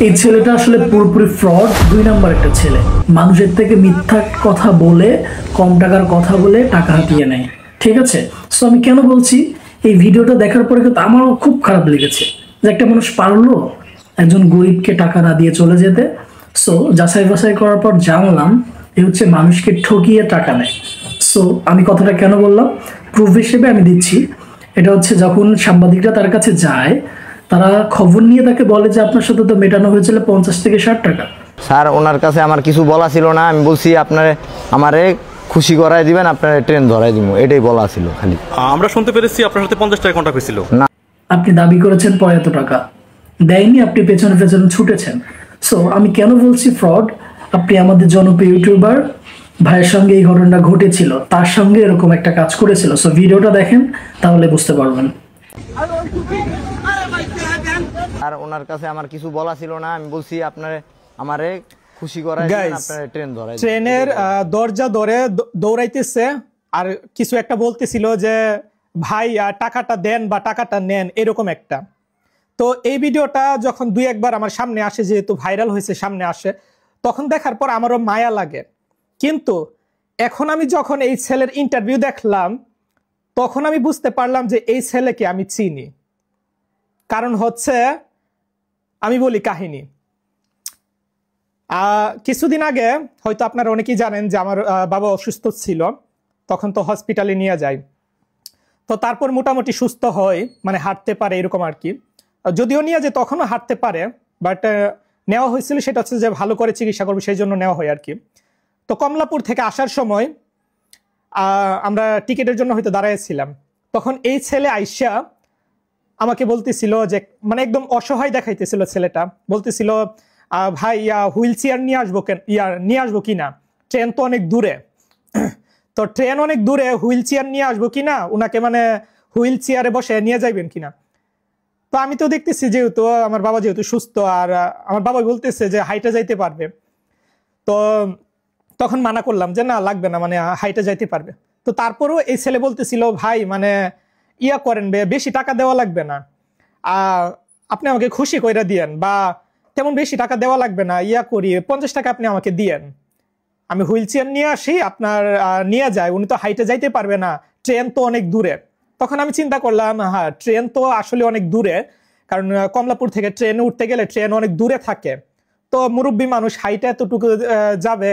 এই ছেলেটা আসলে পুরোপুরি ফ্রড, 2 নাম্বার একটা ছেলে। মানুষের থেকে মিথ্যা কথা বলে, কম টাকার কথা বলে টাকা হাতিয়ে নেয়। ঠিক আছে, সো আমি কেন বলছি, এই ভিডিওটা দেখার পরে কিন্তু আমারও খুব খারাপ লেগেছে যে একটা মানুষ পারলো একজন গরিবকে টাকা না দিয়ে চলে যেতে। সো যাচাই বাছাই করার পর জানলাম এ হচ্ছে মানুষকে ঠকিয়ে টাকা নেয়। সো আমি কথাটা কেন বললাম, প্রুফ হিসেবে আমি দিচ্ছি। এটা হচ্ছে যখন সাংবাদিকরা তার কাছে যায়, তারা খবর নিয়ে তাকে বলে যে আপনার সাথে তো মেটানো হয়েছিল 50 থেকে 60 টাকা। স্যার ওনার কাছে আমার কিছু বলা ছিল না, আমি বলছি আপনারে আমারে খুশি করাই দিবেন, আপনার ট্রেন ধরাই দিব, এটাই বলা ছিল খালি। আমরা শুনতে পেরেছি আপনার সাথে 50 টাকা কন্টাক্ট হয়েছিল। না, আপনি দাবি করেছেন পরে এত টাকা দেয়নি, আপনি পেছনে পেছনে ছুটেছেন। সো আমি কেন বলছি ফ্রড, আপনি আমাদের জনপ্রিয় ইউটিউবার ভাইয়ের সঙ্গে এই ঘটনাটা ঘটেছিল, তার সঙ্গে এরকম একটা কাজ করেছিল। সো ভিডিওটা দেখেন, তাহলে বুঝতে পারবেন। আর ওনার কাছে আমার কিছু বলা ছিল না, আমি বলছি আপনারে আমারে খুশি করাই দিবেন, আপনার ট্রেন ধরাই দিব। ট্রেনের দরজা ধরে দৌড়াইতেছে আর কিছু একটা বলতেছিল যে ভাই টাকাটা দেন বা টাকাটা নেন, এরকম একটা। তো এই ভিডিওটা যখন 2-1 বার আমার সামনে আসে, যেহেতু ভাইরাল হয়েছে সামনে আসে, তখন দেখার পর আমারও মায়া লাগে। কিন্তু এখন আমি যখন এই ছেলের ইন্টারভিউ দেখলাম, তখন আমি বুঝতে পারলাম যে এই ছেলেকে আমি চিনি। কারণ হচ্ছে, আমি বলি কাহিনী। কিছুদিন আগে হয়তো আপনারা অনেকেই জানেন যে আমার বাবা অসুস্থ ছিল, তখন তো হসপিটালে নিয়ে যায়। তো তারপর মোটামুটি সুস্থ হয়, মানে হাঁটতে পারে এরকম আর কি। যদিও নিয়ে যে তখনও হাঁটতে পারে, বাট নেওয়া হয়েছিল সেটা হচ্ছে যে ভালো করে চিকিৎসা করবে, সেই জন্য নেওয়া হয় আর কি। তো কমলাপুর থেকে আসার সময় আমরা টিকিটের জন্য হয়তো দাঁড়াইছিলাম, তখন এই ছেলে আইসা আমাকে বলতেছিল যে, মানে একদম অসহায় দেখাইতেছিল ছেলেটা, বলতেছিল ভাই হুইল চেয়ার নিয়ে আসবো নিয়ে আসবো কিনা, ট্রেন তো অনেক দূরে। তো ট্রেন অনেক দূরে, হুইল চেয়ার নিয়ে আসবো কিনা, উনাকে মানে হুইল চেয়ারে বসে নিয়ে যাইবেন কিনা। তো আমি তো দেখতেছি যেহেতু আমার বাবা যেহেতু সুস্থ, আর আমার বাবা বলতেছে যে হাইটে যাইতে পারবে, তো তখন মানা করলাম যে না লাগবে না, মানে হাইটে যাইতে পারবে। তো তারপরও এই ছেলে বলতেছিল ভাই মানে ইয়া করেন, বেশি টাকা দেওয়া লাগবে না, আপনি আমাকে খুশি কইরা দিয়েন, বা তেমন বেশি টাকা দেওয়া লাগবে না, ইয়া করি 50 টাকা আপনি আমাকে দিয়েন, আমি হুইল চেয়ার নিয়ে আসি, আপনার নিয়ে যায়, উনি তো হাইটে যাইতে পারবে না, ট্রেন তো অনেক দূরে। তখন আমি চিন্তা করলাম, হ্যাঁ ট্রেন তো আসলে অনেক দূরে, কারণ কমলাপুর থেকে ট্রেনে উঠতে গেলে ট্রেন অনেক দূরে থাকে। তো মুরব্বী মানুষ হাইটে এতটুকু যাবে,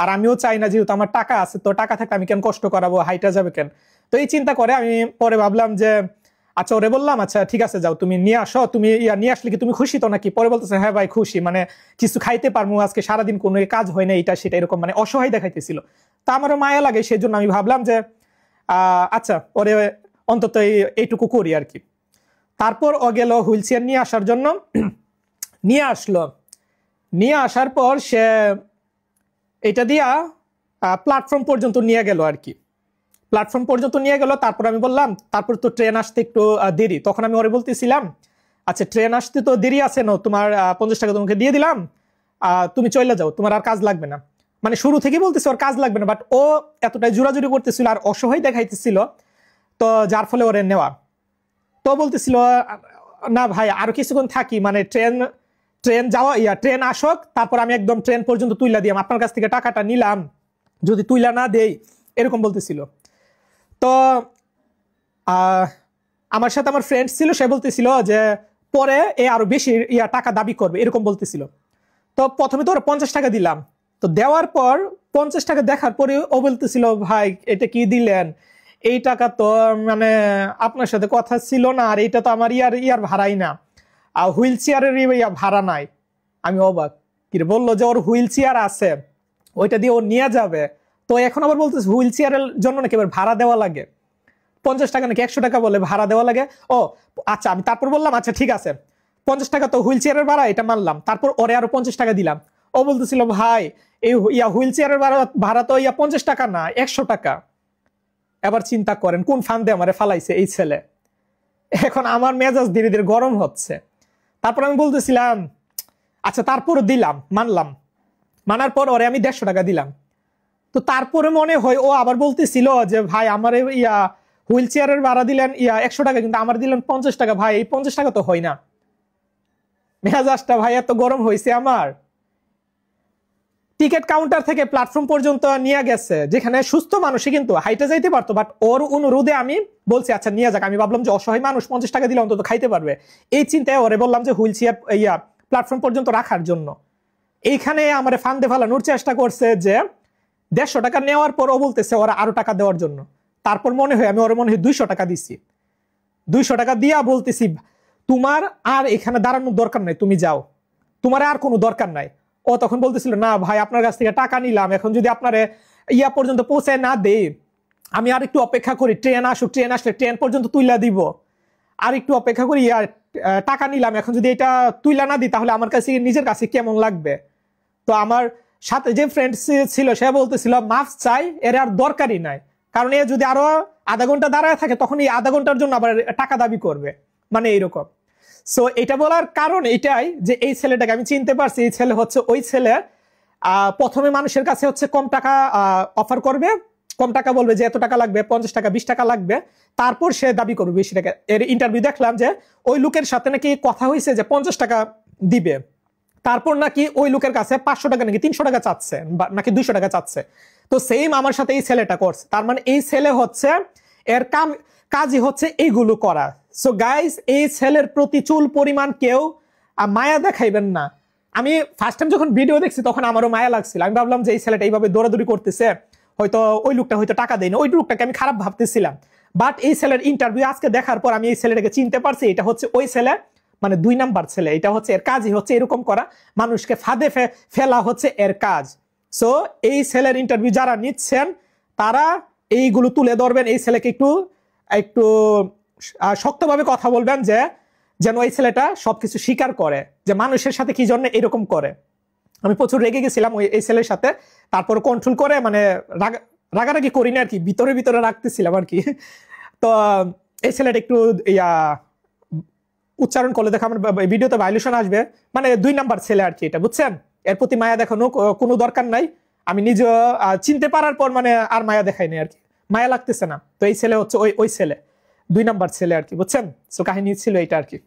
আর আমিও চাই না, যেহেতু আমার টাকা আছে, তো টাকা থাকলে আমি কেন কষ্ট করাবো, হাইটে যাবে কেন। তো এই চিন্তা করে আমি পরে ভাবলাম যে আচ্ছা, ওরে বললাম আচ্ছা ঠিক আছে যাও, তুমি নিয়ে আসো, তুমি নিয়ে আসলে কি তুমি খুশি তো নাকি? পরে বলতেছে হ্যাঁ ভাই খুশি, মানে কিছু খাইতে পারবো, আজকে সারাদিন কোনো কাজ হয় না, এটা সেটা এরকম, মানে অসহায় দেখাইতেছিল। তা আমারও মায়া লাগে, সেই জন্য আমি ভাবলাম যে আচ্ছা ওরে অন্তত এইটুকু করি আর কি। তারপর ও গেল হুইল চেয়ার নিয়ে আসার জন্য, নিয়ে আসলো। নিয়ে আসার পর সে এটা দিয়া প্ল্যাটফর্ম পর্যন্ত নিয়ে গেল আর কি, প্ল্যাটফর্ম পর্যন্ত নিয়ে গেল। তারপর আমি বললাম তারপর তো ট্রেন আসতে একটু দেরি, তখন আমি ওরে বলতেছিলাম আচ্ছা ট্রেন আসতে তো দেরি আছে না, তোমার 50 টাকা তোমাকে দিয়ে দিলাম, তুমি চলে যাও, তোমার আর কাজ লাগবে না। মানে শুরু থেকে বলতেছে ওর কাজ লাগবে না, বাট ও এতটাই জোরাজুরি করতেছিল আর অসহায় দেখাইতেছিল, তো যার ফলে ওরে নেওয়া। তো বলতেছিল না ভাই আরো কিছুক্ষণ থাকি, মানে ট্রেন যাওয়া ট্রেন আসক, তারপর আমি একদম ট্রেন পর্যন্ত তুইলা দিলাম, আপনার কাছ থেকে টাকাটা নিলাম, যদি তুইলা না দেই, এরকম বলতেছিল। তো আমার সাথে আমার ফ্রেন্ড ছিল, সে বলতেছিল যে পরে এ আরো বেশি টাকা দাবি করবে, এরকম বলতেছিল। তো প্রথমে তো ওরা 50 টাকা দিলাম, তো দেওয়ার পর 50 টাকা দেখার পরে ও বলতেছিল ভাই এটা কি দিলেন, এই টাকা তো মানে আপনার সাথে কথা ছিল না, আর এইটা তো আমার ইয়ার ভাড়াই না, আর হুইল চেয়ারের ভাড়া নাই। আমি অবাক, কি বললো যে ওর হুইল চেয়ার আছে, ওইটা দিয়ে ও নিয়ে যাবে, তো এখন আবার বলতেছে হুইল চেয়ারের জন্য নাকি এবার ভাড়া দেওয়া লাগে, 50 টাকা নাকি 100 টাকা বলে ভাড়া দেওয়া লাগে। ও আচ্ছা, আমি তারপর বললাম আচ্ছা ঠিক আছে 50 টাকা তো হুইল চেয়ারের ভাড়া, এটা মানলাম। তারপর ওরে আরো 50 টাকা দিলাম। ও বলতেছিল ভাই এই হুইল চেয়ারের ভাড়া তো 50 টাকা না, 100 টাকা। এবার চিন্তা করেন কোন ফান্দে আমারে ফালাইছে এই ছেলে। এখন আমার মেজাজ ধীরে ধীরে গরম হচ্ছে। তারপর আমি বলতেছিলাম আচ্ছা, তারপর দিলাম, মানলাম। মানার পর ওরে আমি 150 টাকা দিলাম। তো তারপরে মনে হয় ও আবার বলতেছিল যে ভাই আমার হুইল চেয়ারের ভাড়া দিলেন 100 টাকা, কিন্তু আমার দিলেন 50 টাকা। ভাই এই 50 টাকা তো হয় না। মেজাজটা ভাই এত গরম হয়েছে আমার। টিকিট কাউন্টার থেকে প্ল্যাটফর্ম পর্যন্ত নিয়ে গেছে, যেখানে সুস্থ মানুষই কিন্তু হাইটে যাইতে পারতো, বাট ওর অনুরোধে আমি বলছি আচ্ছা নিয়ে যাক। আমি ভাবলাম যে অসহায় মানুষ 50 টাকা দিলে অন্তত খাইতে পারবে, এই চিন্তায় ওরে বললাম যে হুইল চেয়ার প্ল্যাটফর্ম পর্যন্ত রাখার জন্য। এইখানে আমার ফান্দে ফালানোর চেষ্টা করছে যে 150 টাকা নেওয়ার পর ও বলতেছে ওরা আরো টাকা দেওয়ার জন্য। তারপর আমি ওর মনে হয় 200 টাকা দিছি। 200 টাকা দিয়া বলতেছি তোমার আর এখানে দাঁড়ানোর দরকার নাই, তুমি যাও, তোমার আর কোনো দরকার নাই। ও তখন বলতেছিল না ভাই আপনার কাছ থেকে টাকা নিলাম, এখন যদি আপনার পর্যন্ত পৌঁছায় না দেই, আমি আর একটু অপেক্ষা করি, ট্রেন আসুক, ট্রেন আসলে ট্রেন পর্যন্ত তুইলা দিব, আর একটু অপেক্ষা করি, টাকা নিলাম, এখন যদি এটা তুইলা না দিই তাহলে আমার কাছে নিজের কাছে কেমন লাগবে। তো আমার সাথে যে ফ্রেন্ড ছিল সে বলতেছিল মাফ চাই, এর আর দরকারই নাই, কারণ এ যদি আরো আধা ঘন্টা দাঁড়ায় থাকে তখন এই আধা ঘন্টার জন্য আবার টাকা দাবি করবে, মানে এইরকম। সো এটা বলার কারণ এটাই যে এই ছেলেটাকে আমি চিনতে পারছি, এই ছেলে হচ্ছে ওই ছেলে প্রথমে মানুষের কাছে হচ্ছে কম টাকা অফার করবে, কম টাকা বলবে যে এত টাকা লাগবে, 50 টাকা 20 টাকা লাগবে, তারপর সে দাবি করবে 20 টাকা। এর ইন্টারভিউ দেখলাম যে ওই লোকের সাথে নাকি কথা হয়েছে যে 50 টাকা দিবে, তারপর নাকি ওই লোকের কাছে 500 টাকা নাকি 300 টাকা চাচ্ছে, নাকি 200 টাকা চাচ্ছে। তো সেম আমার সাথে এই ছেলেটা করছে। তার মানে এই ছেলে হচ্ছে এর কাজই হচ্ছে এইগুলো করা। সো গাইস, এই ছেলের প্রতি চুল পরিমাণ কেউ মায়া দেখাইবেন না। আমি ফার্স্ট টাইম যখন ভিডিও দেখছি তখন আমারও মায়া লাগছিল। আমি ভাবলাম যে এই ছেলেটা এইভাবে দৌড়াদৌড়ি করতেছে, হয়তো ওই লোকটা হয়তো টাকা দেয়নি, ওই লোকটাকে আমি খারাপ ভাবতেছিলাম। বাট এই ছেলের ইন্টারভিউ আজকে দেখার পর আমি এই ছেলেটাকে চিনতে পারছি, এটা হচ্ছে ওই ছেলে, মানে 2 নাম্বার ছেলে। এটা হচ্ছে এর কাজই হচ্ছে এরকম করা, মানুষকে ফাঁদে ফেলা হচ্ছে এর কাজ। সো এই ছেলের ইন্টারভিউ যারা নিচ্ছেন তারা এইগুলো তুলে ধরবেন, এই ছেলেকে একটু একটু শক্তভাবে কথা বলবেন, যে যেন এই ছেলেটা সবকিছু স্বীকার করে যে মানুষের সাথে কি জন্য এরকম করে। আমি প্রচুর রেগে গেছিলাম এই ছেলের সাথে, তারপর কন্ট্রোল করে মানে রাগারাগি করিনি আর কি, ভিতরে ভিতরে রাখতেছিলাম আর কি। তো এই ছেলেটা একটু উচ্চারণ করলে দেখো আমার ভিডিওতে ভাইলেশন আসবে, মানে 2 নাম্বার ছেলে আর কি এটা, বুঝছেন? এর প্রতি মায়া দেখানো কোনো দরকার নাই। আমি নিজে চিনতে পারার পর মানে আর মায়া দেখাইনি আর কি, মায়া লাগতেছে না। তো এই ছেলে হচ্ছে ওই ছেলে 2 নাম্বার ছেলে আর কি, বুঝছেন? সো কাহিনী ছিল এটা আর কি।